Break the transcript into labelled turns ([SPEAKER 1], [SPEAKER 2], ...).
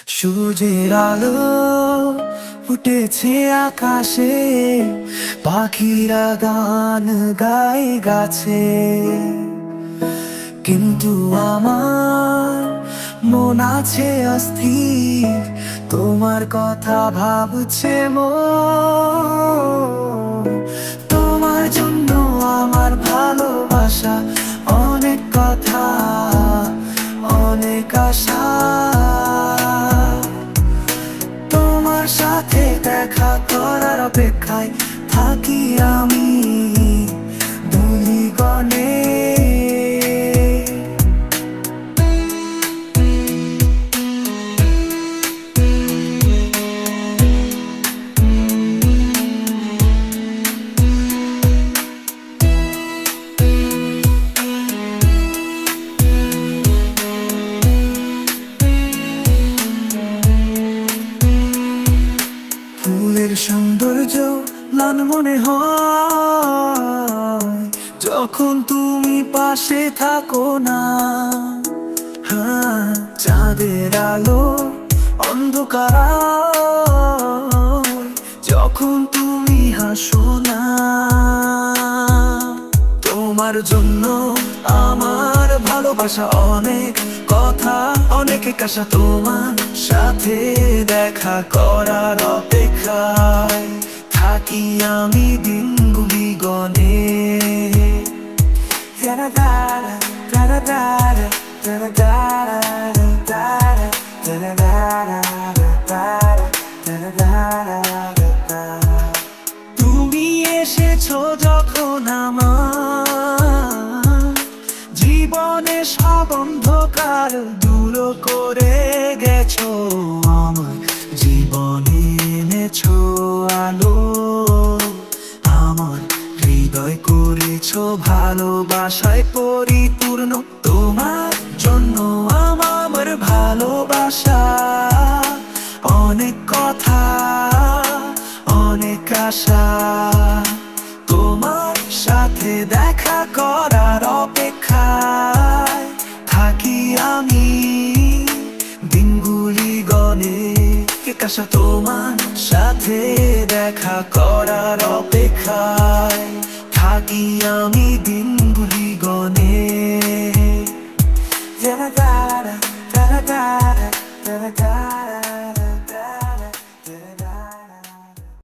[SPEAKER 1] সূর্যের আলো ফুটেছে আকাশে, পাখিরা গান গায় গাছে। কিন্তু আমার মন আছে অস্থির, তোমার কথা ভাবছে মন। তোমার জন্য আমার ভালোবাসা, অনেক কথা, অনেক আশা। তোমার সাথে দেখা করার অপেক্ষায় থাকি আমি দুলিগণে। ফুলের সৌন্দর্য ম্লান মনে হয় যখন তুমি পাশে থাকো না। চাঁদের আলো অন্ধকার যখন তুমি হাসো না। তোমার জন্য আমার ভালোবাসা, অনেক কথা, অনেক আশা। তোমার সাথে দেখা করার অপেক্ষায় থাকি আমি দিনগুলি গণে। তুমি এসেছো যখন আমার জীবনে সব অন্ধকার দূর করে গেছো। আমার জীবনে এনেছো আলো, আমার হৃদয় করেছো ভালোবাসায় পরিপূর্ণ। তোমার জন্য আমার ভালোবাসা, অনেক কথা, অনেক আশা। তোমার সাথে দেখা করার অপেক্ষায় থাকি আমি দিনগুলি গণে। আশা তোমার সাথে দেখা করার অপেক্ষায় থাকি আমি দিন